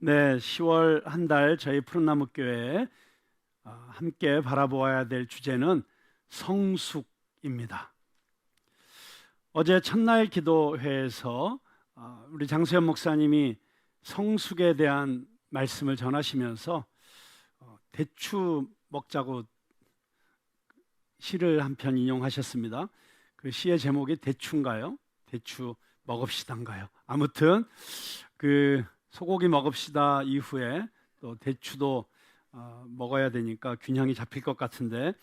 네, 10월 한 달 저희 푸른나무교회에 함께 바라보아야 될 주제는 성숙입니다. 어제 첫날 기도회에서 우리 장수현 목사님이 성숙에 대한 말씀을 전하시면서 대추 먹자고 시를 한 편 인용하셨습니다. 그 시의 제목이 대추인가요? 대추 먹읍시다인가요? 아무튼 그 소고기 먹읍시다 이후에 또 대추도 먹어야 되니까 균형이 잡힐 것 같은데,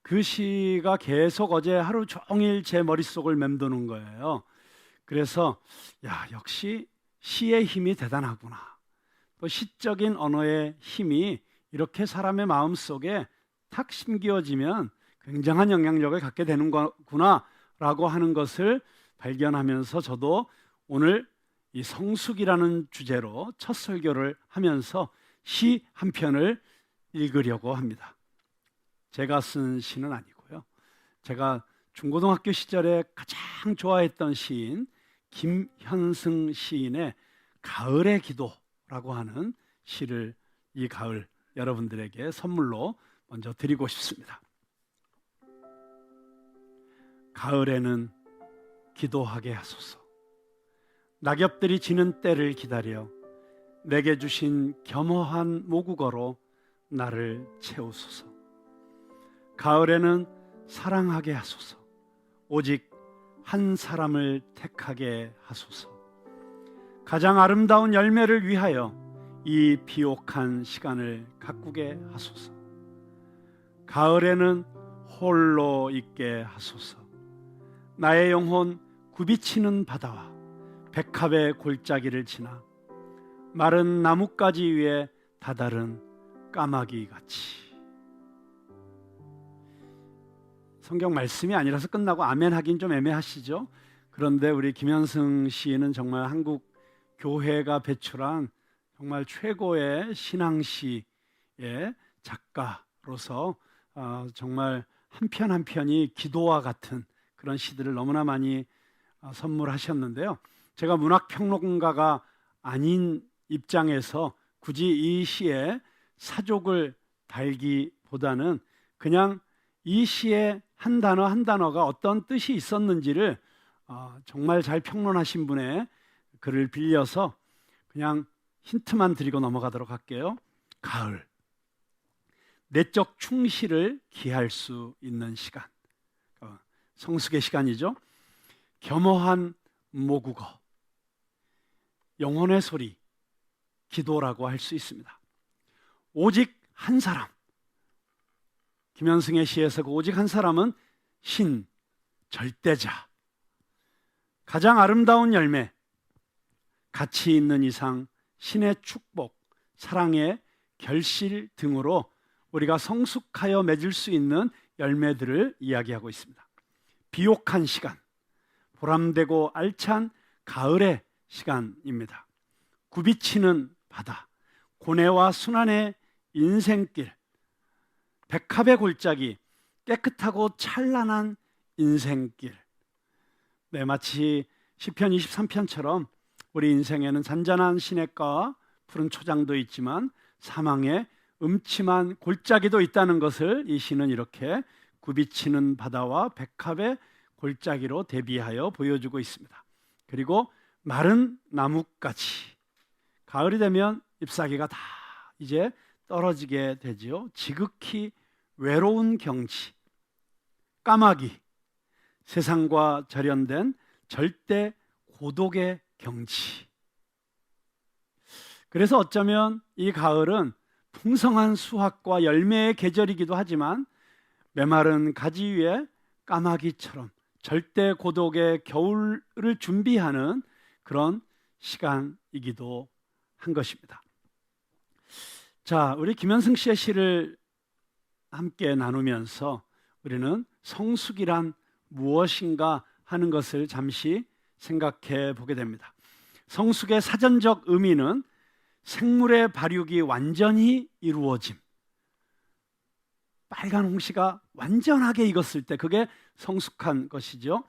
그 시가 계속 어제 하루 종일 제 머릿속을 맴도는 거예요. 그래서 역시 시의 힘이 대단하구나, 또 시적인 언어의 힘이 이렇게 사람의 마음속에 탁 심기어지면 굉장한 영향력을 갖게 되는 거구나 라고 하는 것을 발견하면서, 저도 오늘 이 성숙이라는 주제로 첫 설교를 하면서 시 한 편을 읽으려고 합니다. 제가 쓴 시는 아니고요. 제가 중고등학교 시절에 가장 좋아했던 시인 김현승 시인의 가을의 기도라고 하는 시를 이 가을 여러분들에게 선물로 먼저 드리고 싶습니다. 가을에는 기도하게 하소서. 낙엽들이 지는 때를 기다려 내게 주신 겸허한 모국어로 나를 채우소서. 가을에는 사랑하게 하소서. 오직 한 사람을 택하게 하소서. 가장 아름다운 열매를 위하여 이 비옥한 시간을 가꾸게 하소서. 가을에는 홀로 있게 하소서. 나의 영혼 굽이치는 바다와 백합의 골짜기를 지나 마른 나뭇가지 위에 다다른 까마귀 같이. 성경 말씀이 아니라서 끝나고 아멘 하긴 좀 애매하시죠? 그런데 우리 김현승 시인은 정말 한국 교회가 배출한 정말 최고의 신앙시의 작가로서 정말 한 편 한 편이 기도와 같은 그런 시들을 너무나 많이 선물하셨는데요. 제가 문학평론가가 아닌 입장에서 굳이 이 시에 사족을 달기보다는 그냥 이 시의 한 단어 한 단어가 어떤 뜻이 있었는지를 정말 잘 평론하신 분의 글을 빌려서 그냥 힌트만 드리고 넘어가도록 할게요. 가을, 내적 충실을 기할 수 있는 시간, 성숙의 시간이죠. 겸허한 모국어, 영혼의 소리, 기도라고 할 수 있습니다. 오직 한 사람, 김현승의 시에서 그 오직 한 사람은 신, 절대자, 가장 아름다운 열매, 가치 있는 이상, 신의 축복, 사랑의 결실 등으로 우리가 성숙하여 맺을 수 있는 열매들을 이야기하고 있습니다. 비옥한 시간, 보람되고 알찬 가을의 시간입니다. 굽이치는 바다, 고뇌와 순환의 인생길, 백합의 골짜기, 깨끗하고 찬란한 인생길. 네, 마치 시편 23편처럼 우리 인생에는 잔잔한 시냇가와 푸른 초장도 있지만 사망의 음침한 골짜기도 있다는 것을 이 시는 이렇게 굽이치는 바다와 백합의 골짜기로 대비하여 보여주고 있습니다. 그리고 마른 나뭇가지, 가을이 되면 잎사귀가 다 이제 떨어지게 되지요. 지극히 외로운 경치, 까마귀, 세상과 절연된 절대 고독의 경치. 그래서 어쩌면 이 가을은 풍성한 수확과 열매의 계절이기도 하지만 메마른 가지 위에 까마귀처럼 절대 고독의 겨울을 준비하는 그런 시간이기도 한 것입니다. 자, 우리 김현승 씨의 시를 함께 나누면서 우리는 성숙이란 무엇인가 하는 것을 잠시 생각해 보게 됩니다. 성숙의 사전적 의미는 생물의 발육이 완전히 이루어짐, 빨간 홍시가 완전하게 익었을 때 그게 성숙한 것이죠.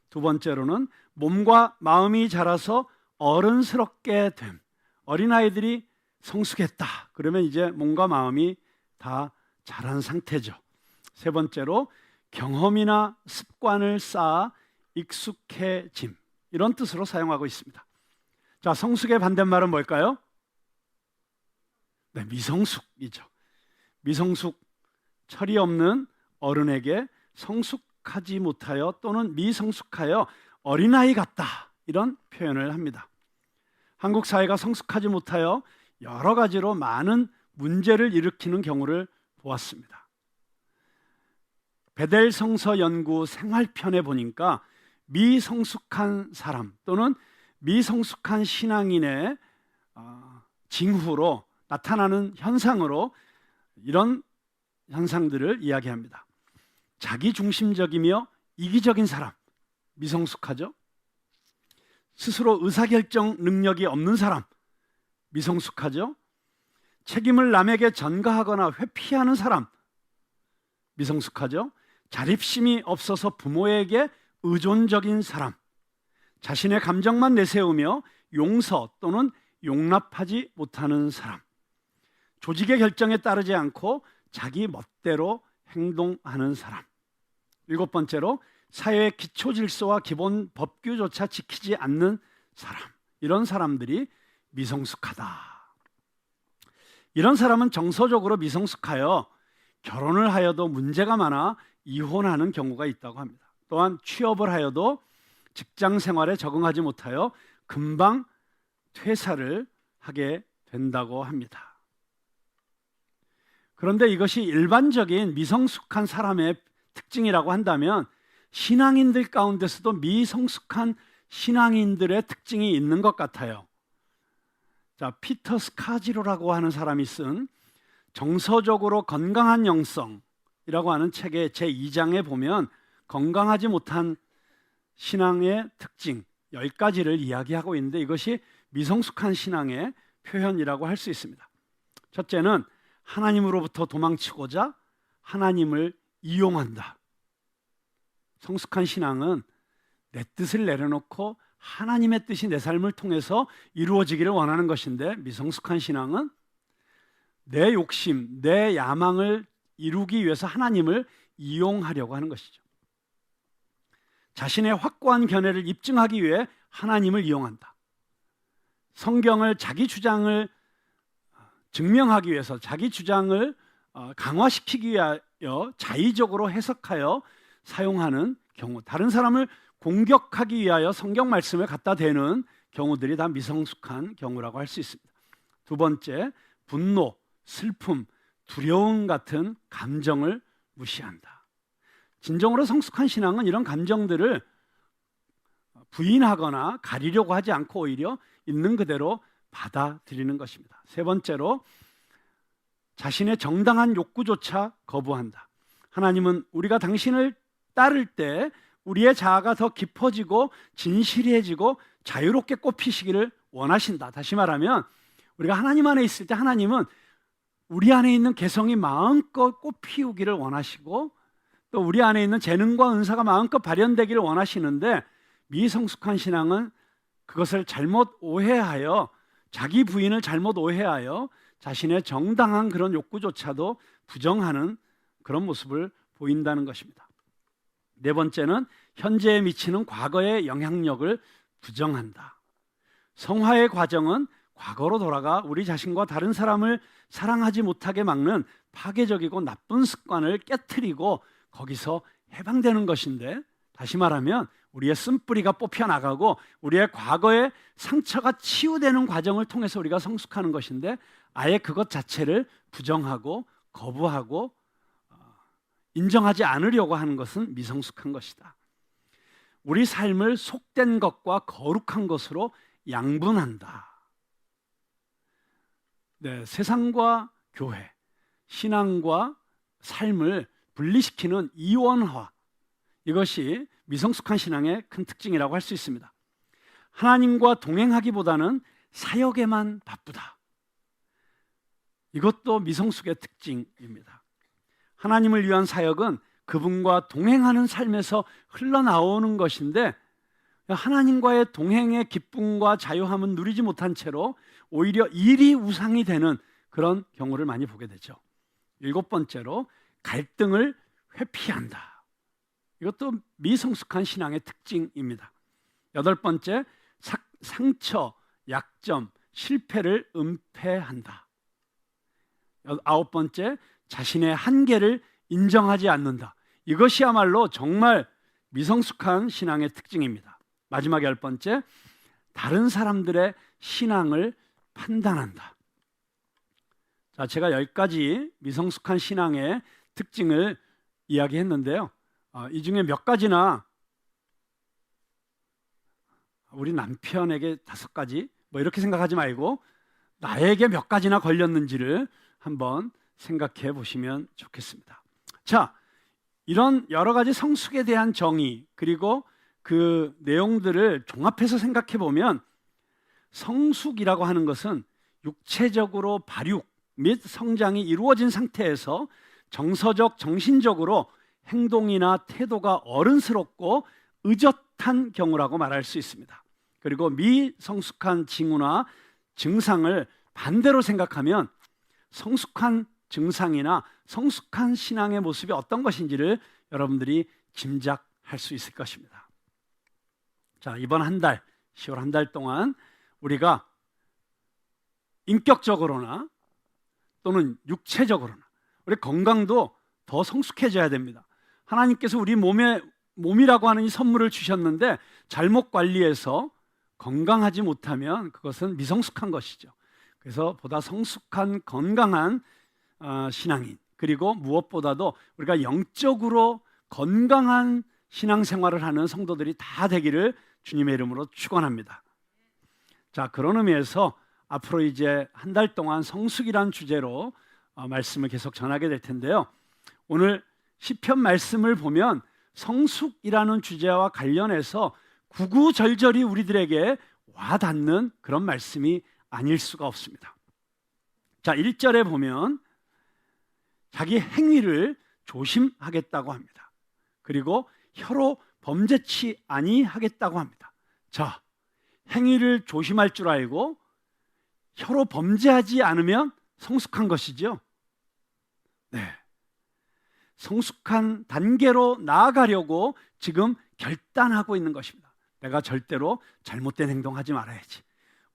두 번째로는 몸과 마음이 자라서 어른스럽게 됨, 어린아이들이 성숙했다. 그러면 이제 몸과 마음이 다 자란 상태죠. 세 번째로 경험이나 습관을 쌓아 익숙해짐. 이런 뜻으로 사용하고 있습니다. 자, 성숙의 반대말은 뭘까요? 네, 미성숙이죠. 미성숙, 철이 없는 어른에게 성숙하지 못하여 또는 미성숙하여 어린아이 같다. 이런 표현을 합니다. 한국 사회가 성숙하지 못하여 여러 가지로 많은 문제를 일으키는 경우를 보았습니다. 베델 성서 연구 생활편에 보니까 미성숙한 사람 또는 미성숙한 신앙인의 징후로 나타나는 현상으로 이런 현상들을 이야기합니다. 자기중심적이며 이기적인 사람, 미성숙하죠. 스스로 의사결정 능력이 없는 사람, 미성숙하죠. 책임을 남에게 전가하거나 회피하는 사람, 미성숙하죠. 자립심이 없어서 부모에게 의존적인 사람, 자신의 감정만 내세우며 용서 또는 용납하지 못하는 사람, 조직의 결정에 따르지 않고 자기 멋대로 행동하는 사람. 일곱 번째로 사회의 기초 질서와 기본 법규조차 지키지 않는 사람. 이런 사람들이 미성숙하다. 이런 사람은 정서적으로 미성숙하여 결혼을 하여도 문제가 많아 이혼하는 경우가 있다고 합니다. 또한 취업을 하여도 직장 생활에 적응하지 못하여 금방 퇴사를 하게 된다고 합니다. 그런데 이것이 일반적인 미성숙한 사람의 특징이라고 한다면 신앙인들 가운데서도 미성숙한 신앙인들의 특징이 있는 것 같아요. 자, 피터 스카지로라고 하는 사람이 쓴 정서적으로 건강한 영성이라고 하는 책의 제2장에 보면 건강하지 못한 신앙의 특징 10가지를 이야기하고 있는데 이것이 미성숙한 신앙의 표현이라고 할 수 있습니다. 첫째는 하나님으로부터 도망치고자 하나님을 이용한다. 성숙한 신앙은 내 뜻을 내려놓고 하나님의 뜻이 내 삶을 통해서 이루어지기를 원하는 것인데 미성숙한 신앙은 내 욕심, 내 야망을 이루기 위해서 하나님을 이용하려고 하는 것이죠. 자신의 확고한 견해를 입증하기 위해 하나님을 이용한다. 성경을 자기 주장을 증명하기 위해서 자기 주장을 강화시키기 위하여 자의적으로 해석하여 사용하는 경우, 다른 사람을 공격하기 위하여 성경 말씀을 갖다 대는 경우들이 다 미성숙한 경우라고 할 수 있습니다. 두 번째, 분노, 슬픔, 두려움 같은 감정을 무시한다. 진정으로 성숙한 신앙은 이런 감정들을 부인하거나 가리려고 하지 않고 오히려 있는 그대로 받아들이는 것입니다. 세 번째로 자신의 정당한 욕구조차 거부한다. 하나님은 우리가 당신을 따를 때 우리의 자아가 더 깊어지고 진실해지고 자유롭게 꽃피시기를 원하신다. 다시 말하면 우리가 하나님 안에 있을 때 하나님은 우리 안에 있는 개성이 마음껏 꽃피우기를 원하시고 또 우리 안에 있는 재능과 은사가 마음껏 발현되기를 원하시는데 미성숙한 신앙은 그것을 잘못 오해하여 자기 부인을 잘못 오해하여 자신의 정당한 그런 욕구조차도 부정하는 그런 모습을 보인다는 것입니다. 네 번째는 현재에 미치는 과거의 영향력을 부정한다. 성화의 과정은 과거로 돌아가 우리 자신과 다른 사람을 사랑하지 못하게 막는 파괴적이고 나쁜 습관을 깨트리고 거기서 해방되는 것인데, 다시 말하면 우리의 쓴뿌리가 뽑혀나가고 우리의 과거의 상처가 치유되는 과정을 통해서 우리가 성숙하는 것인데 아예 그것 자체를 부정하고 거부하고 인정하지 않으려고 하는 것은 미성숙한 것이다. 우리 삶을 속된 것과 거룩한 것으로 양분한다. 네, 세상과 교회, 신앙과 삶을 분리시키는 이원화, 이것이 미성숙한 신앙의 큰 특징이라고 할 수 있습니다. 하나님과 동행하기보다는 사역에만 바쁘다. 이것도 미성숙의 특징입니다. 하나님을 위한 사역은 그분과 동행하는 삶에서 흘러나오는 것인데 하나님과의 동행의 기쁨과 자유함은 누리지 못한 채로 오히려 일이 우상이 되는 그런 경우를 많이 보게 되죠. 7번째로 갈등을 회피한다. 이것도 미성숙한 신앙의 특징입니다. 8번째, 상처, 약점, 실패를 은폐한다. 9번째, 자신의 한계를 인정하지 않는다. 이것이야말로 정말 미성숙한 신앙의 특징입니다. 마지막 10번째, 다른 사람들의 신앙을 판단한다. 자, 제가 10가지 미성숙한 신앙의 특징을 이야기했는데요. 이 중에 몇 가지나 우리 남편에게 5가지 뭐 이렇게 생각하지 말고 나에게 몇 가지나 걸렸는지를 한번 생각해 보시면 좋겠습니다. 자, 이런 여러 가지 성숙에 대한 정의 그리고 그 내용들을 종합해서 생각해 보면 성숙이라고 하는 것은 육체적으로 발육 및 성장이 이루어진 상태에서 정서적, 정신적으로 행동이나 태도가 어른스럽고 의젓한 경우라고 말할 수 있습니다. 그리고 미성숙한 징후나 증상을 반대로 생각하면 성숙한 증상이나 성숙한 신앙의 모습이 어떤 것인지를 여러분들이 짐작할 수 있을 것입니다. 자, 이번 한 달, 10월 한 달 동안 우리가 인격적으로나 또는 육체적으로나 우리 건강도 더 성숙해져야 됩니다. 하나님께서 우리 몸이라고 하는 이 선물을 주셨는데 잘못 관리해서 건강하지 못하면 그것은 미성숙한 것이죠. 그래서 보다 성숙한 건강한 신앙인, 그리고 무엇보다도 우리가 영적으로 건강한 신앙생활을 하는 성도들이 다 되기를 주님의 이름으로 축원합니다. 자, 그런 의미에서 앞으로 이제 한 달 동안 성숙이란 주제로 말씀을 계속 전하게 될 텐데요. 오늘 시편 말씀을 보면 성숙이라는 주제와 관련해서 구구절절히 우리들에게 와닿는 그런 말씀이 아닐 수가 없습니다. 자, 1절에 보면 자기 행위를 조심하겠다고 합니다. 그리고 혀로 범죄치 아니하겠다고 합니다. 자, 행위를 조심할 줄 알고 혀로 범죄하지 않으면 성숙한 것이죠. 네, 성숙한 단계로 나아가려고 지금 결단하고 있는 것입니다. 내가 절대로 잘못된 행동하지 말아야지.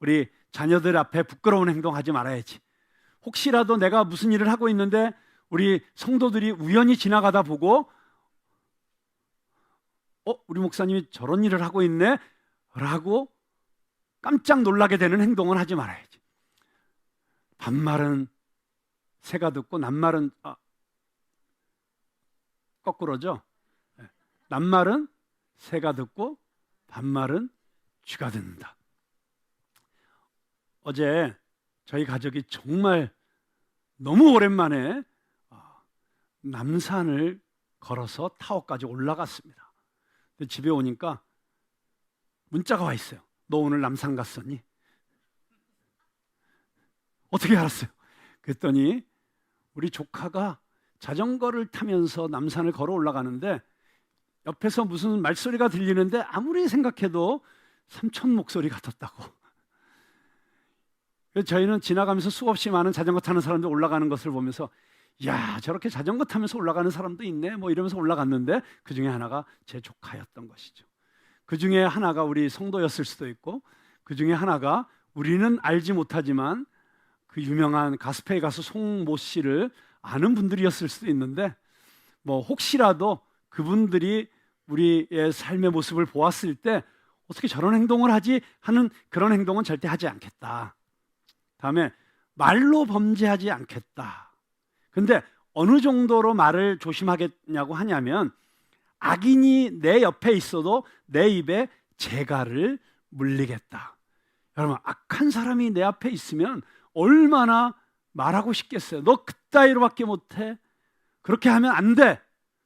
우리 자녀들 앞에 부끄러운 행동하지 말아야지. 혹시라도 내가 무슨 일을 하고 있는데 우리 성도들이 우연히 지나가다 보고 우리 목사님이 저런 일을 하고 있네 라고 깜짝 놀라게 되는 행동은 하지 말아야지. 반말은 새가 듣고 낱말은 거꾸로죠. 낱말은 새가 듣고 반말은 쥐가 듣는다. 어제 저희 가족이 정말 너무 오랜만에 남산을 걸어서 타워까지 올라갔습니다. 근데 집에 오니까 문자가 와 있어요. 너 오늘 남산 갔었니? 어떻게 알았어요? 그랬더니 우리 조카가 자전거를 타면서 남산을 걸어 올라가는데 옆에서 무슨 말소리가 들리는데 아무리 생각해도 삼촌 목소리 같았다고. 그래서 저희는 지나가면서 수없이 많은 자전거 타는 사람들 올라가는 것을 보면서 야, 저렇게 자전거 타면서 올라가는 사람도 있네 뭐 이러면서 올라갔는데 그 중에 하나가 제 조카였던 것이죠. 그 중에 하나가 우리 성도였을 수도 있고 그 중에 하나가 우리는 알지 못하지만 그 유명한 가스페 가수 송모 씨를 아는 분들이었을 수도 있는데 뭐 혹시라도 그분들이 우리의 삶의 모습을 보았을 때 어떻게 저런 행동을 하지 하는 그런 행동은 절대 하지 않겠다. 다음에 말로 범죄하지 않겠다. 근데 어느 정도로 말을 조심하겠냐고 하냐면 악인이 내 옆에 있어도 내 입에 재갈을 물리겠다. 여러분, 악한 사람이 내 앞에 있으면 얼마나 말하고 싶겠어요. 너 그따위로밖에 못해. 그렇게 하면 안 돼.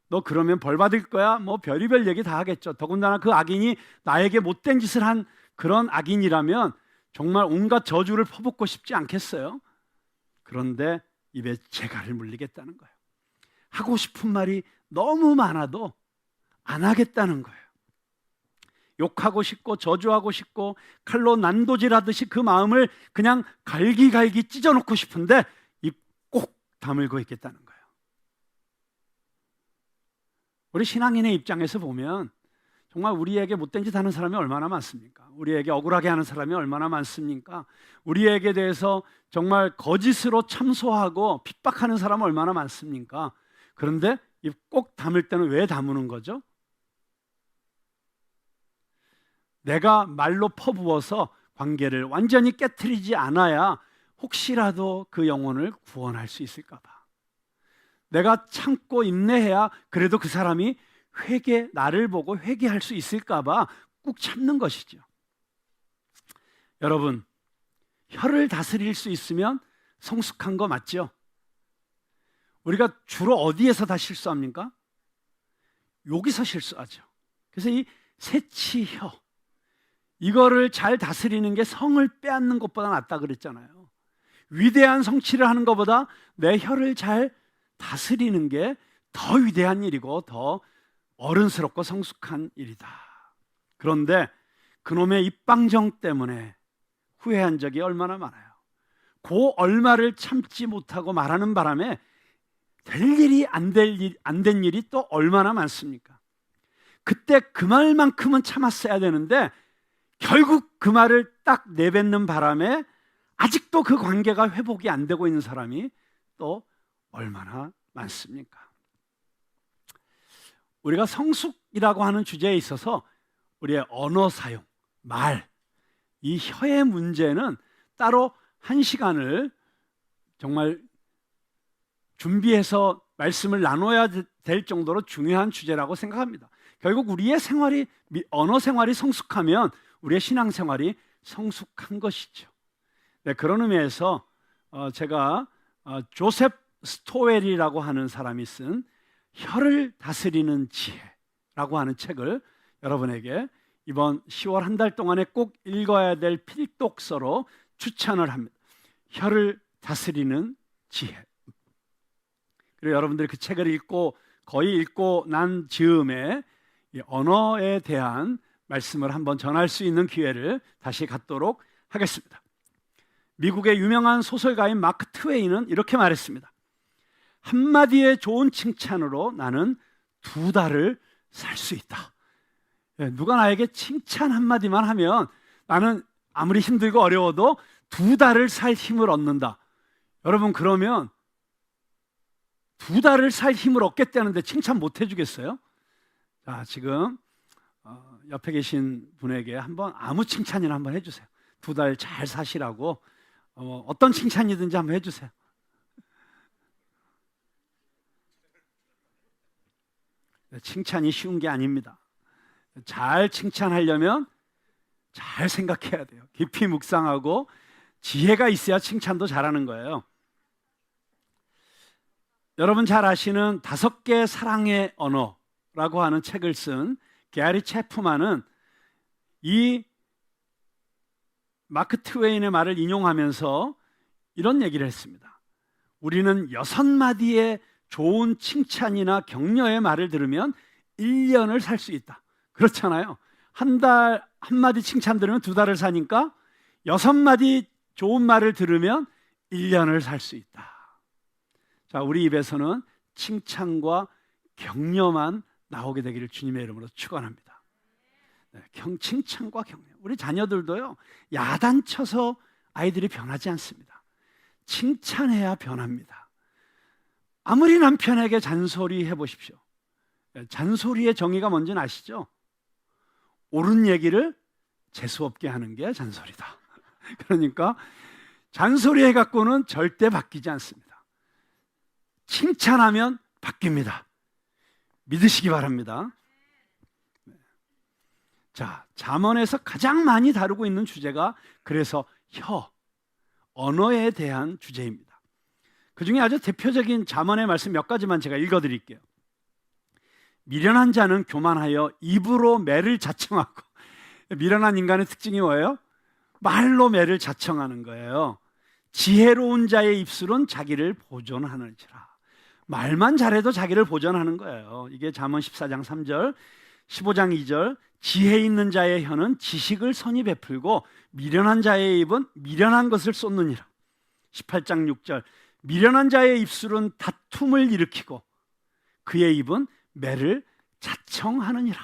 너 그러면 벌 받을 거야. 뭐 별의별 얘기 다 하겠죠. 더군다나 그 악인이 나에게 못된 짓을 한 그런 악인이라면 정말 온갖 저주를 퍼붓고 싶지 않겠어요? 그런데 입에 재갈을 물리겠다는 거예요. 하고 싶은 말이 너무 많아도 안 하겠다는 거예요. 욕하고 싶고 저주하고 싶고 칼로 난도질하듯이 그 마음을 그냥 갈기갈기 찢어놓고 싶은데 입 꼭 다물고 있겠다는 거예요. 우리 신앙인의 입장에서 보면 정말 우리에게 못된 짓 하는 사람이 얼마나 많습니까? 우리에게 억울하게 하는 사람이 얼마나 많습니까? 우리에게 대해서 정말 거짓으로 참소하고 핍박하는 사람은 얼마나 많습니까? 그런데 입 꼭 다물 때는 왜 다무는 거죠? 내가 말로 퍼부어서 관계를 완전히 깨트리지 않아야 혹시라도 그 영혼을 구원할 수 있을까 봐. 내가 참고 인내해야 그래도 그 사람이 나를 보고 회개할 수 있을까 봐 꾹 참는 것이죠. 여러분, 혀를 다스릴 수 있으면 성숙한 거 맞죠? 우리가 주로 어디에서 다 실수합니까? 여기서 실수하죠. 그래서 이 새치혀, 이거를 잘 다스리는 게 성을 빼앗는 것보다 낫다 그랬잖아요. 위대한 성취를 하는 것보다 내 혀를 잘 다스리는 게 더 위대한 일이고 더 어른스럽고 성숙한 일이다. 그런데 그놈의 입방정 때문에 후회한 적이 얼마나 많아요. 그 얼마를 참지 못하고 말하는 바람에 될 일이 안 된 일이 또 얼마나 많습니까? 그때 그 말만큼은 참았어야 되는데 결국 그 말을 딱 내뱉는 바람에 아직도 그 관계가 회복이 안 되고 있는 사람이 또 얼마나 많습니까? 우리가 성숙이라고 하는 주제에 있어서 우리의 언어 사용, 말, 이 혀의 문제는 따로 한 시간을 정말 준비해서 말씀을 나눠야 될 정도로 중요한 주제라고 생각합니다. 결국 우리의 언어 생활이 성숙하면 우리의 신앙 생활이 성숙한 것이죠. 네, 그런 의미에서 제가 조셉 스토웰이라고 하는 사람이 쓴 혀를 다스리는 지혜라고 하는 책을 여러분에게 이번 10월 한 달 동안에 꼭 읽어야 될 필독서로 추천을 합니다. 혀를 다스리는 지혜. 그리고 여러분들이 그 책을 거의 읽고 난 즈음에 이 언어에 대한 말씀을 한번 전할 수 있는 기회를 다시 갖도록 하겠습니다. 미국의 유명한 소설가인 마크 트웨인은 이렇게 말했습니다. 한마디의 좋은 칭찬으로 나는 2달을 살 수 있다. 누가 나에게 칭찬 한마디만 하면 나는 아무리 힘들고 어려워도 2달을 살 힘을 얻는다. 여러분, 그러면 2달을 살 힘을 얻겠다는데 칭찬 못 해주겠어요? 자, 지금 옆에 계신 분에게 한번 아무 칭찬이나 한번 해주세요. 2달 잘 사시라고 어떤 칭찬이든지 한번 해주세요. 칭찬이 쉬운 게 아닙니다. 잘 칭찬하려면 잘 생각해야 돼요. 깊이 묵상하고 지혜가 있어야 칭찬도 잘하는 거예요. 여러분 잘 아시는 5개 사랑의 언어라고 하는 책을 쓴 게리 체프만은 이 마크 트웨인의 말을 인용하면서 이런 얘기를 했습니다. 우리는 6마디의 좋은 칭찬이나 격려의 말을 들으면 1년을 살 수 있다. 그렇잖아요. 한마디 칭찬 들으면 2달을 사니까 6마디 좋은 말을 들으면 1년을 살 수 있다. 자, 우리 입에서는 칭찬과 격려만 나오게 되기를 주님의 이름으로 축원합니다. 네, 칭찬과 격려. 우리 자녀들도요, 야단쳐서 아이들이 변하지 않습니다. 칭찬해야 변합니다. 아무리 남편에게 잔소리 해보십시오. 잔소리의 정의가 뭔지는 아시죠? 옳은 얘기를 재수없게 하는 게 잔소리다. 그러니까 잔소리 해갖고는 절대 바뀌지 않습니다. 칭찬하면 바뀝니다. 믿으시기 바랍니다. 자, 잠언에서 가장 많이 다루고 있는 주제가 그래서 언어에 대한 주제입니다. 그 중에 아주 대표적인 잠언의 말씀 몇 가지만 제가 읽어드릴게요. 미련한 자는 교만하여 입으로 매를 자청하고, 미련한 인간의 특징이 뭐예요? 말로 매를 자청하는 거예요. 지혜로운 자의 입술은 자기를 보존하느니라. 말만 잘해도 자기를 보존하는 거예요. 이게 잠언 14장 3절, 15장 2절 지혜 있는 자의 혀는 지식을 선히 베풀고 미련한 자의 입은 미련한 것을 쏟느니라. 18장 6절 미련한 자의 입술은 다툼을 일으키고 그의 입은 매를 자청하느니라.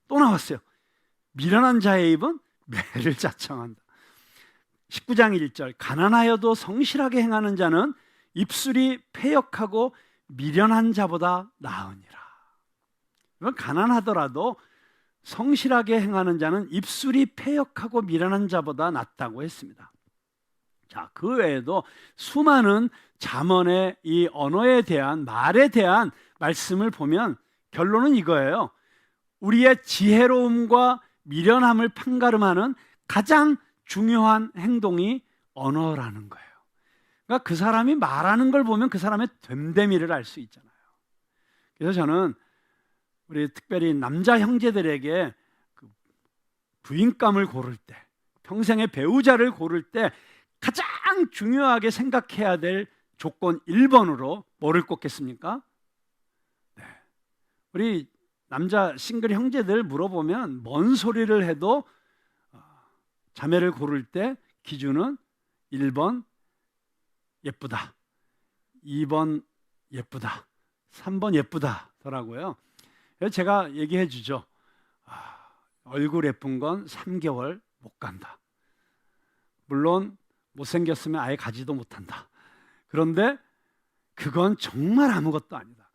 또 나왔어요. 미련한 자의 입은 매를 자청한다. 19장 1절 가난하여도 성실하게 행하는 자는 입술이 패역하고 미련한 자보다 나으니라. 가난하더라도 성실하게 행하는 자는 입술이 패역하고 미련한 자보다 낫다고 했습니다. 자, 그 외에도 수많은 잠언의 이 언어에 대한 말에 대한 말씀을 보면 결론은 이거예요. 우리의 지혜로움과 미련함을 판가름하는 가장 중요한 행동이 언어라는 거예요. 그러니까 그 사람이 말하는 걸 보면 그 사람의 됨됨이를 알 수 있잖아요. 그래서 저는 우리 특별히 남자 형제들에게 그 부인감을 고를 때, 평생의 배우자를 고를 때 가장 중요하게 생각해야 될 조건 1번으로 뭐를 꼽겠습니까? 네. 우리 남자 싱글 형제들 물어보면 뭔 소리를 해도 자매를 고를 때 기준은 1번 예쁘다, 2번 예쁘다, 3번 예쁘다더라고요. 그래서 제가 얘기해 주죠. 얼굴 예쁜 건 3개월 못 간다. 물론 못생겼으면 아예 가지도 못한다. 그런데 그건 정말 아무것도 아니다.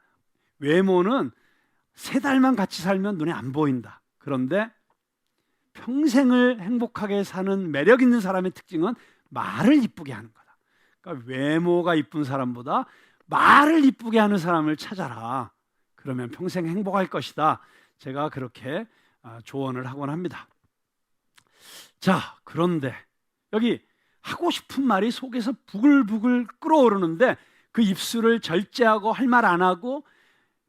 외모는 3달만 같이 살면 눈에 안 보인다. 그런데 평생을 행복하게 사는 매력 있는 사람의 특징은 말을 이쁘게 하는 거다. 그러니까 외모가 이쁜 사람보다 말을 이쁘게 하는 사람을 찾아라. 그러면 평생 행복할 것이다. 제가 그렇게 조언을 하곤 합니다. 자, 그런데 여기 하고 싶은 말이 속에서 부글부글 끓어오르는데 그 입술을 절제하고 할 말 안 하고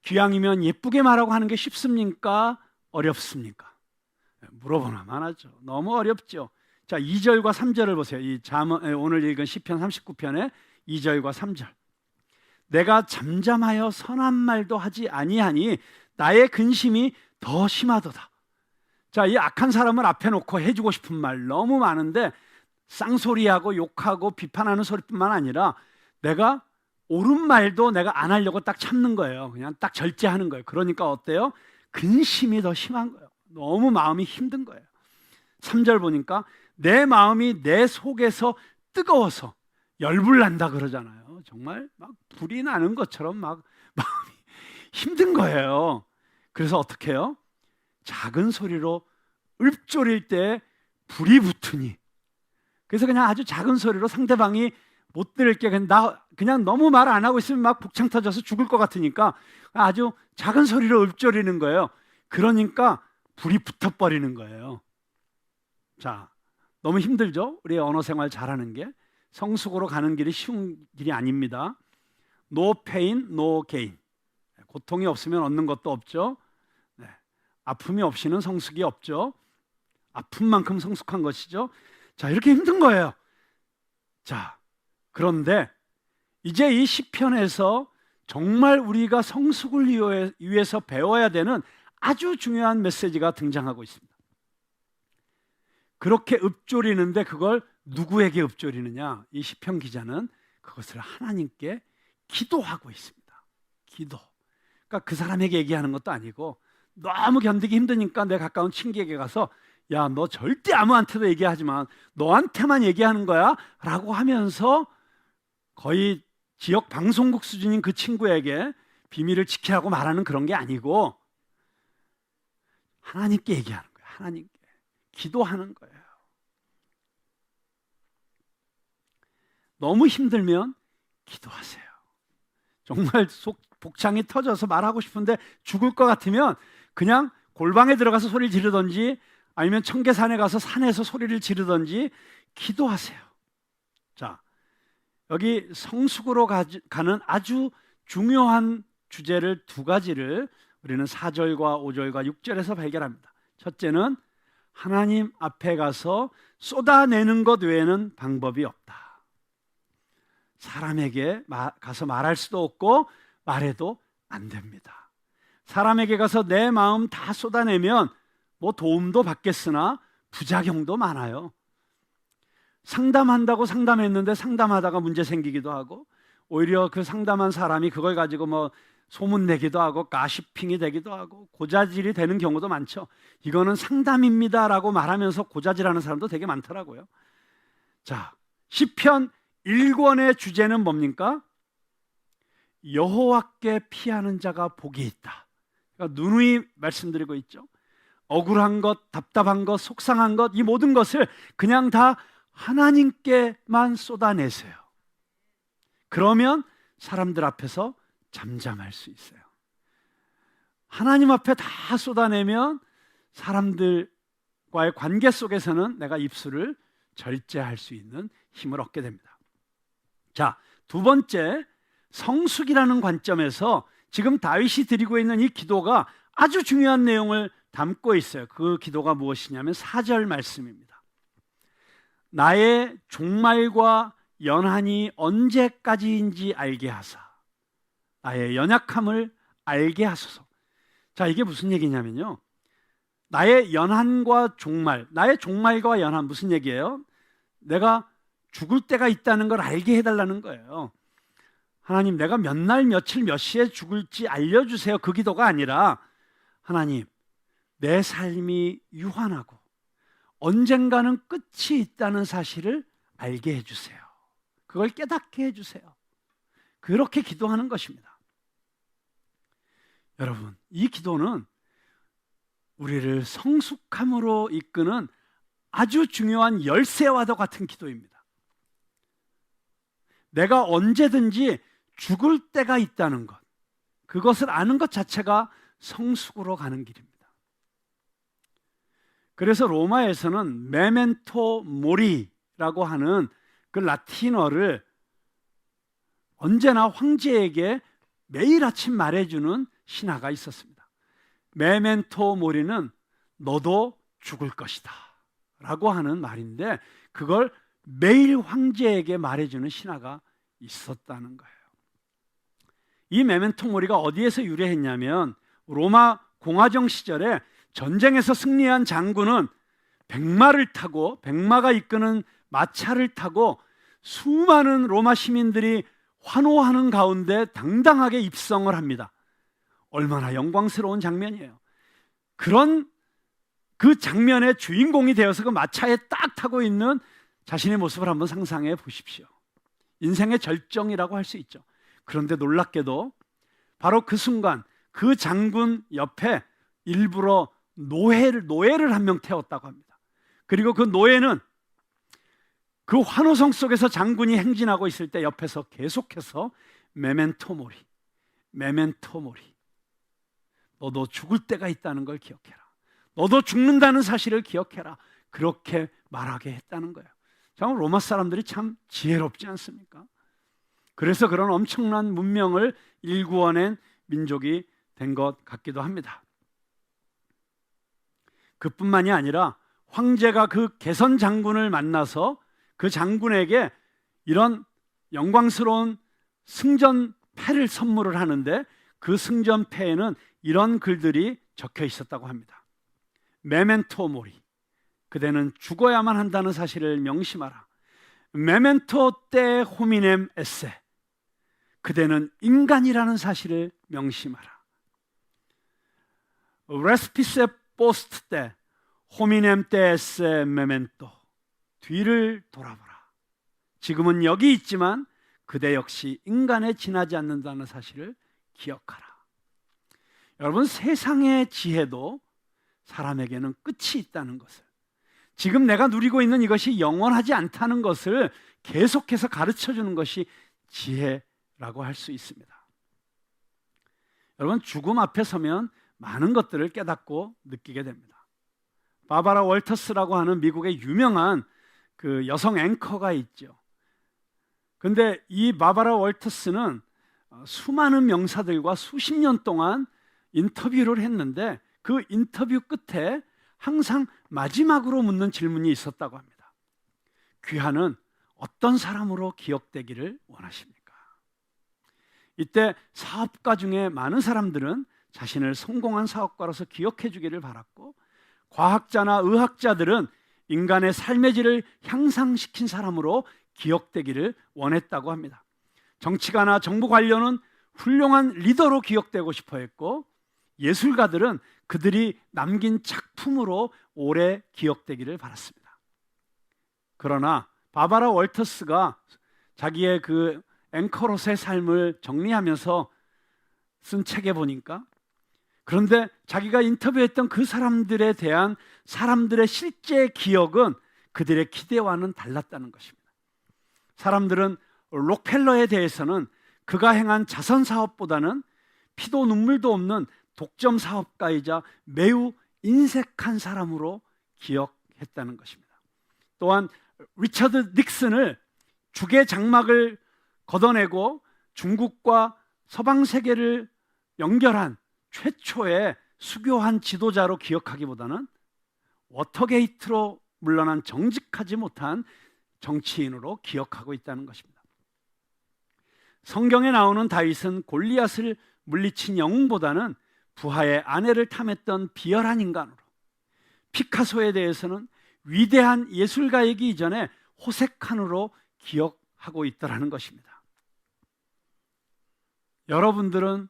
기왕이면 예쁘게 말하고 하는 게 쉽습니까? 어렵습니까? 물어보나만 하죠. 너무 어렵죠. 자, 2절과 3절을 보세요. 이 오늘 읽은 시편 39편의 2절과 3절. 내가 잠잠하여 선한 말도 하지 아니하니 나의 근심이 더 심하도다. 자, 이 악한 사람을 앞에 놓고 해주고 싶은 말 너무 많은데 쌍소리하고 욕하고 비판하는 소리뿐만 아니라 내가 옳은 말도 내가 안 하려고 딱 참는 거예요. 그냥 딱 절제하는 거예요. 그러니까 어때요? 근심이 더 심한 거예요. 너무 마음이 힘든 거예요. 3절 보니까 내 마음이 내 속에서 뜨거워서 열불 난다 그러잖아요. 정말 막 불이 나는 것처럼 막 마음이 힘든 거예요. 그래서 어떻게 해요? 작은 소리로 읊조릴 때 불이 붙으니, 그래서 그냥 아주 작은 소리로 상대방이 못 들을 게 그냥 너무 말 안 하고 있으면 막 복창 터져서 죽을 것 같으니까 아주 작은 소리로 읊조리는 거예요. 그러니까 불이 붙어버리는 거예요. 자, 너무 힘들죠? 우리 언어 생활 잘하는 게. 성숙으로 가는 길이 쉬운 길이 아닙니다. No pain, no gain. 고통이 없으면 얻는 것도 없죠. 네. 아픔이 없이는 성숙이 없죠. 아픈 만큼 성숙한 것이죠. 자, 이렇게 힘든 거예요. 자, 그런데 이제 이 시편에서 정말 우리가 성숙을 위해서 배워야 되는 아주 중요한 메시지가 등장하고 있습니다. 그렇게 읊조리는데 그걸 누구에게 읊조리느냐? 이 시편 기자는 그것을 하나님께 기도하고 있습니다. 기도. 그러니까 그 사람에게 얘기하는 것도 아니고 너무 견디기 힘드니까 내 가까운 친구에게 가서 야, 너 절대 아무한테도 얘기하지만 너한테만 얘기하는 거야 라고 하면서 거의 지역 방송국 수준인 그 친구에게 비밀을 지키라고 말하는 그런 게 아니고 하나님께 얘기하는 거예요. 하나님께 기도하는 거예요. 너무 힘들면 기도하세요. 정말 속 복창이 터져서 말하고 싶은데 죽을 것 같으면 그냥 골방에 들어가서 소리를 지르든지 아니면 청계산에 가서 산에서 소리를 지르든지 기도하세요. 자, 여기 성숙으로 가는 아주 중요한 주제를 2가지를 우리는 4절과 5절과 6절에서 발견합니다. 첫째는 하나님 앞에 가서 쏟아내는 것 외에는 방법이 없다. 사람에게 가서 말할 수도 없고 말해도 안 됩니다. 사람에게 가서 내 마음 다 쏟아내면 뭐 도움도 받겠으나 부작용도 많아요. 상담한다고 상담했는데 상담하다가 문제 생기기도 하고, 오히려 그 상담한 사람이 그걸 가지고 뭐 소문내기도 하고 가시핑이 되기도 하고 고자질이 되는 경우도 많죠. 이거는 상담입니다라고 말하면서 고자질하는 사람도 되게 많더라고요. 자, 시편 1권의 주제는 뭡니까? 여호와께 피하는 자가 복이 있다. 그러니까 누누이 말씀드리고 있죠. 억울한 것, 답답한 것, 속상한 것, 이 모든 것을 그냥 다 하나님께만 쏟아내세요. 그러면 사람들 앞에서 잠잠할 수 있어요. 하나님 앞에 다 쏟아내면 사람들과의 관계 속에서는 내가 입술을 절제할 수 있는 힘을 얻게 됩니다. 자, 두 번째, 성숙이라는 관점에서 지금 다윗이 드리고 있는 이 기도가 아주 중요한 내용을 담고 있어요. 그 기도가 무엇이냐면 4절 말씀입니다. 나의 종말과 연한이 언제까지인지 알게 하사 나의 연약함을 알게 하소서. 자, 이게 무슨 얘기냐면요, 나의 연한과 종말, 나의 종말과 연한 무슨 얘기예요? 내가 죽을 때가 있다는 걸 알게 해달라는 거예요. 하나님, 내가 몇 날 며칠 몇 시에 죽을지 알려주세요. 그 기도가 아니라, 하나님, 내 삶이 유한하고 언젠가는 끝이 있다는 사실을 알게 해주세요. 그걸 깨닫게 해주세요. 그렇게 기도하는 것입니다. 여러분, 이 기도는 우리를 성숙함으로 이끄는 아주 중요한 열쇠와도 같은 기도입니다. 내가 언제든지 죽을 때가 있다는 것, 그것을 아는 것 자체가 성숙으로 가는 길입니다. 그래서 로마에서는 메멘토 모리라고 하는 그 라틴어를 언제나 황제에게 매일 아침 말해주는 신하가 있었습니다. 메멘토 모리는 너도 죽을 것이다 라고 하는 말인데, 그걸 매일 황제에게 말해주는 신하가 있었다는 거예요. 이 메멘토 모리가 어디에서 유래했냐면, 로마 공화정 시절에 전쟁에서 승리한 장군은 백마를 타고, 백마가 이끄는 마차를 타고 수많은 로마 시민들이 환호하는 가운데 당당하게 입성을 합니다. 얼마나 영광스러운 장면이에요. 그런 그 장면의 주인공이 되어서 그 마차에 딱 타고 있는 자신의 모습을 한번 상상해 보십시오. 인생의 절정이라고 할 수 있죠. 그런데 놀랍게도 바로 그 순간 그 장군 옆에 일부러 노예를 한 명 태웠다고 합니다. 그리고 그 노예는 그 환호성 속에서 장군이 행진하고 있을 때 옆에서 계속해서 메멘토 모리, 메멘토 모리, 너도 죽을 때가 있다는 걸 기억해라, 너도 죽는다는 사실을 기억해라, 그렇게 말하게 했다는 거예요. 정말 로마 사람들이 참 지혜롭지 않습니까? 그래서 그런 엄청난 문명을 일구어낸 민족이 된 것 같기도 합니다. 그뿐만이 아니라 황제가 그 개선 장군을 만나서 그 장군에게 이런 영광스러운 승전패를 선물을 하는데, 그 승전패에는 이런 글들이 적혀 있었다고 합니다. 메멘토 모리, 그대는 죽어야만 한다는 사실을 명심하라. 메멘토 테 호미넴 에세, 그대는 인간이라는 사실을 명심하라. 레스피세 포스트 때 호미넴 테 에세 메멘토, 뒤를 돌아보라. 지금은 여기 있지만 그대 역시 인간에 지나지 않는다는 사실을 기억하라. 여러분, 세상의 지혜도 사람에게는 끝이 있다는 것을, 지금 내가 누리고 있는 이것이 영원하지 않다는 것을 계속해서 가르쳐 주는 것이 지혜라고 할 수 있습니다. 여러분, 죽음 앞에 서면 많은 것들을 깨닫고 느끼게 됩니다. 바바라 월터스라고 하는 미국의 유명한 그 여성 앵커가 있죠. 근데 이 바바라 월터스는 수많은 명사들과 수십 년 동안 인터뷰를 했는데, 그 인터뷰 끝에 항상 마지막으로 묻는 질문이 있었다고 합니다. 귀하는 어떤 사람으로 기억되기를 원하십니까? 이때 사업가 중에 많은 사람들은 자신을 성공한 사업가로서 기억해 주기를 바랐고, 과학자나 의학자들은 인간의 삶의 질을 향상시킨 사람으로 기억되기를 원했다고 합니다. 정치가나 정부 관료는 훌륭한 리더로 기억되고 싶어 했고, 예술가들은 그들이 남긴 작품으로 오래 기억되기를 바랐습니다. 그러나 바바라 월터스가 자기의 그 앵커로서의 삶을 정리하면서 쓴 책에 보니까, 그런데 자기가 인터뷰했던 그 사람들에 대한 사람들의 실제 기억은 그들의 기대와는 달랐다는 것입니다. 사람들은 록펠러에 대해서는 그가 행한 자선 사업보다는 피도 눈물도 없는 독점 사업가이자 매우 인색한 사람으로 기억했다는 것입니다. 또한 리처드 닉슨을 죽의 장막을 걷어내고 중국과 서방 세계를 연결한 최초의 수교한 지도자로 기억하기보다는 워터게이트로 물러난 정직하지 못한 정치인으로 기억하고 있다는 것입니다. 성경에 나오는 다윗은 골리앗을 물리친 영웅보다는 부하의 아내를 탐했던 비열한 인간으로, 피카소에 대해서는 위대한 예술가이기 이전에 호색한으로 기억하고 있다는 것입니다. 여러분들은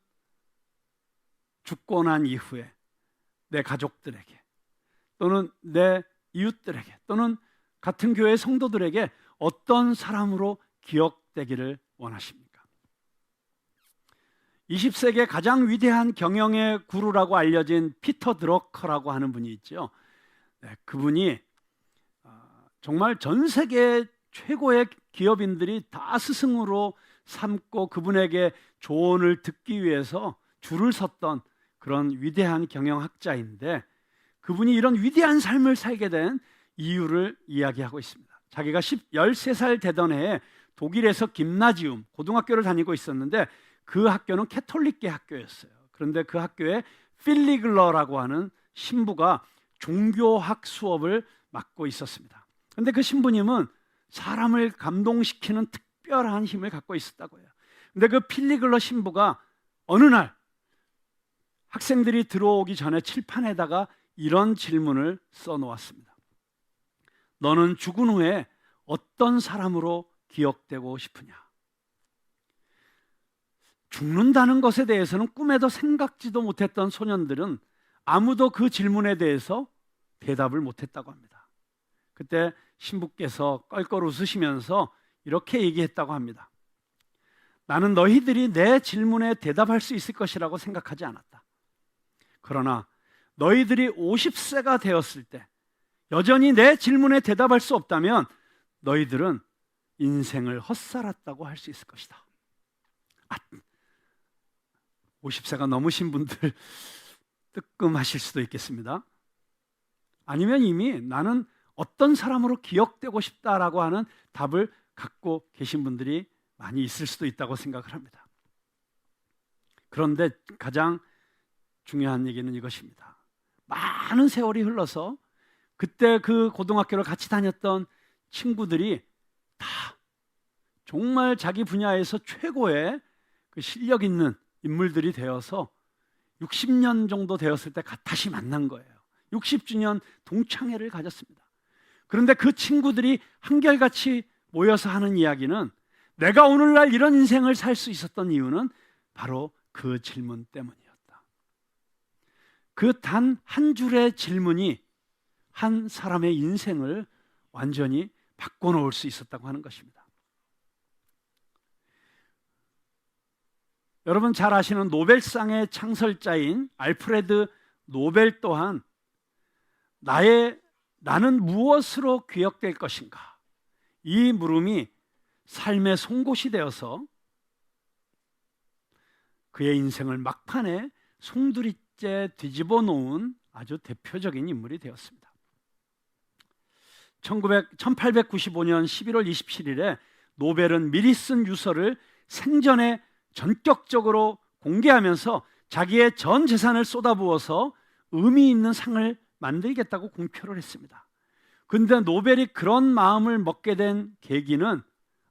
죽고 난 이후에 내 가족들에게 또는 내 이웃들에게 또는 같은 교회 성도들에게 어떤 사람으로 기억되기를 원하십니까? 20세기의 가장 위대한 경영의 구루라고 알려진 피터 드러커라고 하는 분이 있죠. 그분이 정말 전 세계 최고의 기업인들이 다 스승으로 삼고 그분에게 조언을 듣기 위해서 줄을 섰던 그런 위대한 경영학자인데, 그분이 이런 위대한 삶을 살게 된 이유를 이야기하고 있습니다. 자기가 13살 되던 해에 독일에서 김나지움 고등학교를 다니고 있었는데, 그 학교는 캐톨릭계 학교였어요. 그런데 그 학교에 필리글러라고 하는 신부가 종교학 수업을 맡고 있었습니다. 그런데 그 신부님은 사람을 감동시키는 특별한 힘을 갖고 있었다고 해요. 그런데 그 필리글러 신부가 어느 날 학생들이 들어오기 전에 칠판에다가 이런 질문을 써놓았습니다. 너는 죽은 후에 어떤 사람으로 기억되고 싶으냐? 죽는다는 것에 대해서는 꿈에도 생각지도 못했던 소년들은 아무도 그 질문에 대해서 대답을 못했다고 합니다. 그때 신부께서 껄껄 웃으시면서 이렇게 얘기했다고 합니다. 나는 너희들이 내 질문에 대답할 수 있을 것이라고 생각하지 않았다. 그러나 너희들이 50세가 되었을 때 여전히 내 질문에 대답할 수 없다면 너희들은 인생을 헛살았다고 할 수 있을 것이다. 50세가 넘으신 분들 뜨끔하실 수도 있겠습니다. 아니면 이미 나는 어떤 사람으로 기억되고 싶다라고 하는 답을 갖고 계신 분들이 많이 있을 수도 있다고 생각을 합니다. 그런데 가장 중요한 얘기는 이것입니다. 많은 세월이 흘러서 그때 그 고등학교를 같이 다녔던 친구들이 다 정말 자기 분야에서 최고의 그 실력 있는 인물들이 되어서 60년 정도 되었을 때 다시 만난 거예요. 60주년 동창회를 가졌습니다. 그런데 그 친구들이 한결같이 모여서 하는 이야기는, 내가 오늘날 이런 인생을 살 수 있었던 이유는 바로 그 질문 때문이었다. 그 단 한 줄의 질문이 한 사람의 인생을 완전히 바꿔놓을 수 있었다고 하는 것입니다. 여러분 잘 아시는 노벨상의 창설자인 알프레드 노벨 또한 나는 무엇으로 기억될 것인가? 이 물음이 삶의 송곳이 되어서 그의 인생을 막판에 송두리째 뒤집어 놓은 아주 대표적인 인물이 되었습니다. 1895년 11월 27일에 노벨은 미리 쓴 유서를 생전에 전격적으로 공개하면서 자기의 전 재산을 쏟아부어서 의미 있는 상을 만들겠다고 공표를 했습니다. 그런데 노벨이 그런 마음을 먹게 된 계기는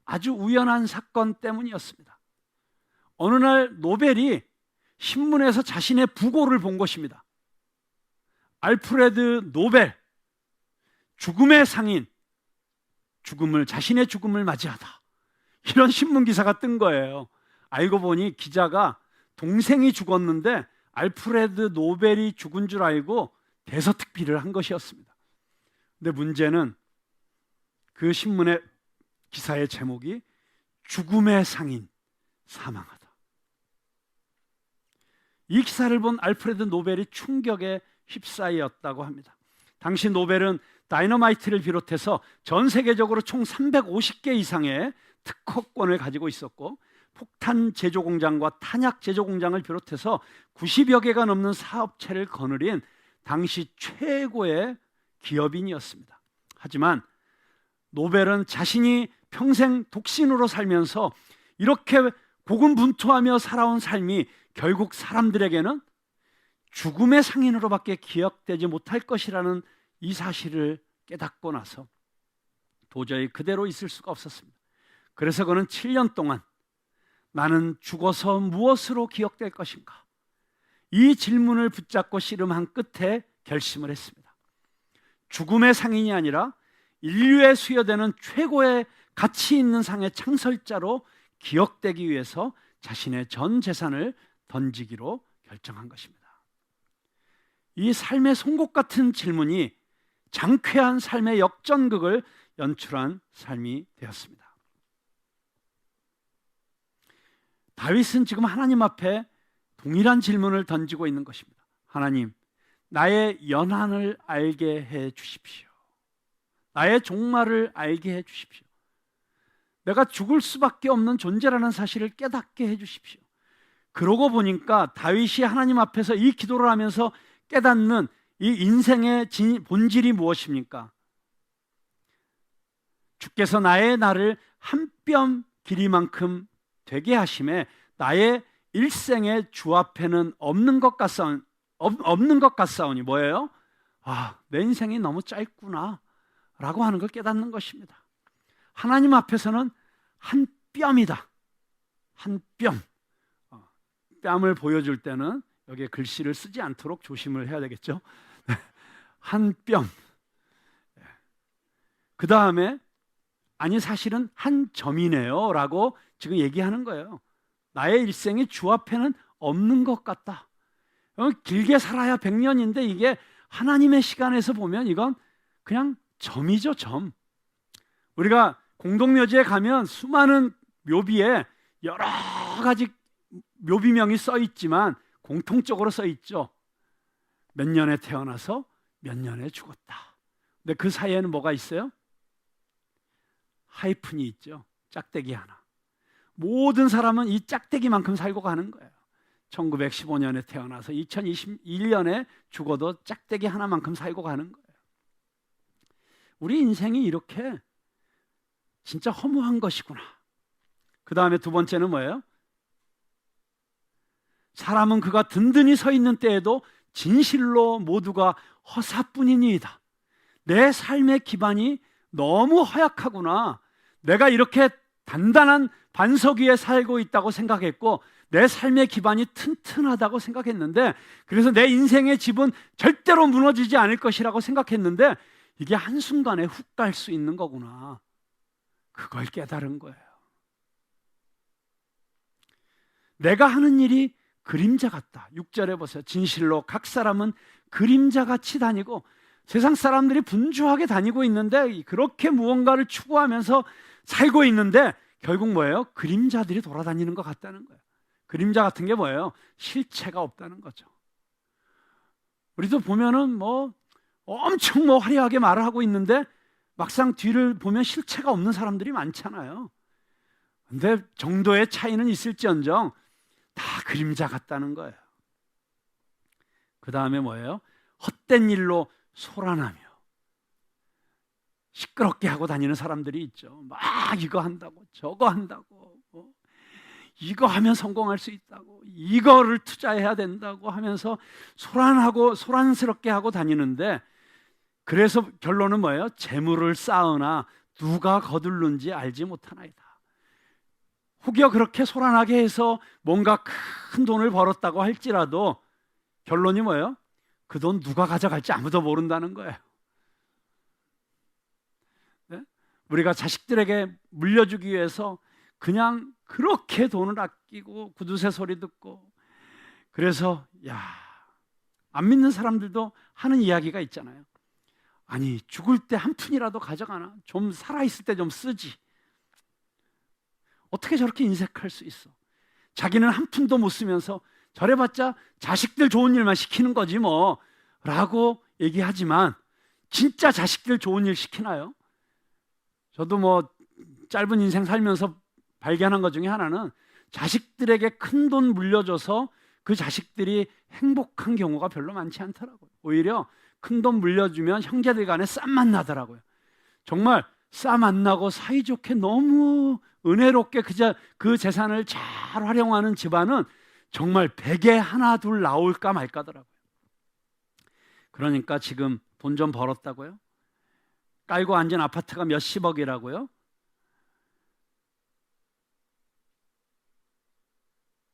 아주 우연한 사건 때문이었습니다. 어느 날 노벨이 신문에서 자신의 부고를 본 것입니다. 알프레드 노벨, 죽음의 상인, 자신의 죽음을 맞이하다, 이런 신문 기사가 뜬 거예요. 알고 보니 기자가 동생이 죽었는데 알프레드 노벨이 죽은 줄 알고 대서특필을 한 것이었습니다. 근데 문제는 그 신문의 기사의 제목이 죽음의 상인 사망하다. 이 기사를 본 알프레드 노벨이 충격에 휩싸였다고 합니다. 당시 노벨은 다이너마이트를 비롯해서 전 세계적으로 총 350개 이상의 특허권을 가지고 있었고, 폭탄 제조 공장과 탄약 제조 공장을 비롯해서 90여 개가 넘는 사업체를 거느린 당시 최고의 기업인이었습니다. 하지만 노벨은 자신이 평생 독신으로 살면서 이렇게 고군분투하며 살아온 삶이 결국 사람들에게는 죽음의 상인으로밖에 기억되지 못할 것이라는 이 사실을 깨닫고 나서 도저히 그대로 있을 수가 없었습니다. 그래서 그는 7년 동안 나는 죽어서 무엇으로 기억될 것인가, 이 질문을 붙잡고 씨름한 끝에 결심을 했습니다. 죽음의 상인이 아니라 인류에 수여되는 최고의 가치 있는 상의 창설자로 기억되기 위해서 자신의 전 재산을 던지기로 결정한 것입니다. 이 삶의 송곳 같은 질문이 장쾌한 삶의 역전극을 연출한 삶이 되었습니다. 다윗은 지금 하나님 앞에 동일한 질문을 던지고 있는 것입니다. 하나님, 나의 연한을 알게 해 주십시오. 나의 종말을 알게 해 주십시오. 내가 죽을 수밖에 없는 존재라는 사실을 깨닫게 해 주십시오. 그러고 보니까 다윗이 하나님 앞에서 이 기도를 하면서 깨닫는 이 인생의 본질이 무엇입니까? 주께서 나의 날을 한 뼘 길이만큼 되게 하심에 나의 일생의 주 앞에는 없는 것 같사오니 뭐예요? 내 인생이 너무 짧구나 라고 하는 걸 깨닫는 것입니다. 하나님 앞에서는 한 뼘이다. 한 뼘. 뺨을 보여줄 때는 여기에 글씨를 쓰지 않도록 조심을 해야 되겠죠. 한 뼘. 그 다음에 아니 사실은 한 점이네요 라고 지금 얘기하는 거예요. 나의 일생이 주 앞에는 없는 것 같다. 길게 살아야 100년인데 이게 하나님의 시간에서 보면 이건 그냥 점이죠, 점. 우리가 공동묘지에 가면 수많은 묘비에 여러 가지 묘비명이 써 있지만 공통적으로 써 있죠. 몇 년에 태어나서 몇 년에 죽었다. 근데 그 사이에는 뭐가 있어요? 하이픈이 있죠. 짝대기 하나. 모든 사람은 이 짝대기만큼 살고 가는 거예요. 1915년에 태어나서 2021년에 죽어도 짝대기 하나만큼 살고 가는 거예요. 우리 인생이 이렇게 진짜 허무한 것이구나. 그 다음에 두 번째는 뭐예요? 사람은 그가 든든히 서 있는 때에도 진실로 모두가 허사뿐이니이다. 내 삶의 기반이 너무 허약하구나. 내가 이렇게 단단한 반석 위에 살고 있다고 생각했고 내 삶의 기반이 튼튼하다고 생각했는데, 그래서 내 인생의 집은 절대로 무너지지 않을 것이라고 생각했는데 이게 한순간에 훅 갈 수 있는 거구나. 그걸 깨달은 거예요. 내가 하는 일이 그림자 같다. 6절에 보세요. 진실로 각 사람은 그림자같이 다니고, 세상 사람들이 분주하게 다니고 있는데 그렇게 무언가를 추구하면서 살고 있는데 결국 뭐예요? 그림자들이 돌아다니는 것 같다는 거예요. 그림자 같은 게 뭐예요? 실체가 없다는 거죠. 우리도 보면은 엄청 화려하게 말을 하고 있는데 막상 뒤를 보면 실체가 없는 사람들이 많잖아요. 근데 정도의 차이는 있을지언정 다 그림자 같다는 거예요. 그 다음에 뭐예요? 헛된 일로 소란하며 시끄럽게 하고 다니는 사람들이 있죠. 막 이거 한다고 저거 한다고, 이거 하면 성공할 수 있다고, 이거를 투자해야 된다고 하면서 소란스럽게 하고 다니는데, 그래서 결론은 뭐예요? 재물을 쌓으나 누가 거둘는지 알지 못하나이다. 혹여 그렇게 소란하게 해서 뭔가 큰 돈을 벌었다고 할지라도 결론이 뭐예요? 그 돈 누가 가져갈지 아무도 모른다는 거예요. 네? 우리가 자식들에게 물려주기 위해서 그냥 그렇게 돈을 아끼고 구두쇠 소리 듣고, 그래서 안 믿는 사람들도 하는 이야기가 있잖아요. 아니, 죽을 때 한 푼이라도 가져가나? 좀 살아있을 때 좀 쓰지. 어떻게 저렇게 인색할 수 있어? 자기는 한 푼도 못 쓰면서 저래봤자 자식들 좋은 일만 시키는 거지 뭐 라고 얘기하지만, 진짜 자식들 좋은 일 시키나요? 저도 뭐 짧은 인생 살면서 발견한 것 중에 하나는, 자식들에게 큰 돈 물려줘서 그 자식들이 행복한 경우가 별로 많지 않더라고요. 오히려 큰 돈 물려주면 형제들 간에 쌈만 나더라고요. 정말 쌈 안 나고 사이좋게 너무 은혜롭게 그 재산을 잘 활용하는 집안은 정말 100에 하나 둘 나올까 말까더라고요. 그러니까 지금 돈 좀 벌었다고요? 깔고 앉은 아파트가 몇십억이라고요?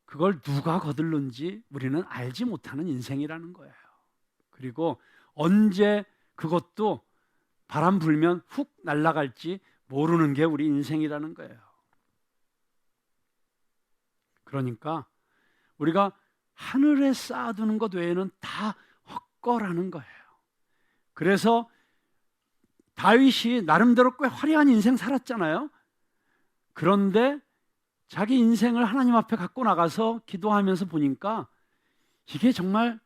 그걸 누가 거들는지 우리는 알지 못하는 인생이라는 거예요. 그리고 언제 그것도 바람 불면 훅 날아갈지 모르는 게 우리 인생이라는 거예요. 그러니까 우리가 하늘에 쌓아두는 것 외에는 다 헛거라는 거예요. 그래서 다윗이 나름대로 꽤 화려한 인생 살았잖아요. 그런데 자기 인생을 하나님 앞에 갖고 나가서 기도하면서 보니까 이게 정말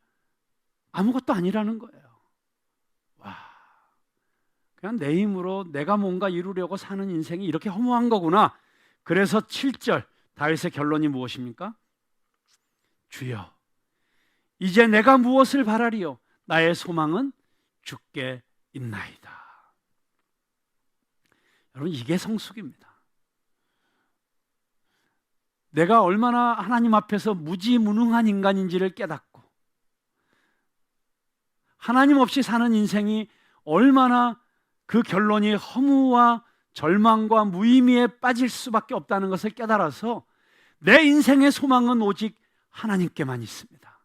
아무것도 아니라는 거예요. 와, 그냥 내 힘으로 내가 뭔가 이루려고 사는 인생이 이렇게 허무한 거구나. 그래서 7절 다윗의 결론이 무엇입니까? 주여, 이제 내가 무엇을 바라리요? 나의 소망은 주께 있나이다. 여러분, 이게 성숙입니다. 내가 얼마나 하나님 앞에서 무지무능한 인간인지를 깨닫고, 하나님 없이 사는 인생이 얼마나 그 결론이 허무와 절망과 무의미에 빠질 수밖에 없다는 것을 깨달아서, 내 인생의 소망은 오직 하나님께만 있습니다.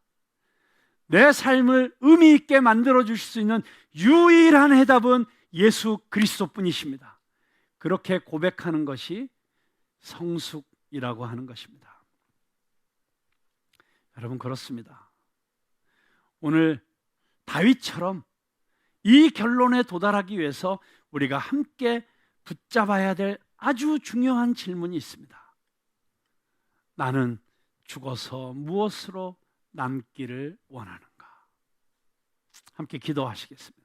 내 삶을 의미 있게 만들어 주실 수 있는 유일한 해답은 예수 그리스도뿐이십니다. 그렇게 고백하는 것이 성숙이라고 하는 것입니다. 여러분, 그렇습니다. 오늘 다윗처럼 이 결론에 도달하기 위해서 우리가 함께 붙잡아야 될 아주 중요한 질문이 있습니다. 나는 죽어서 무엇으로 남기를 원하는가? 함께 기도하시겠습니다.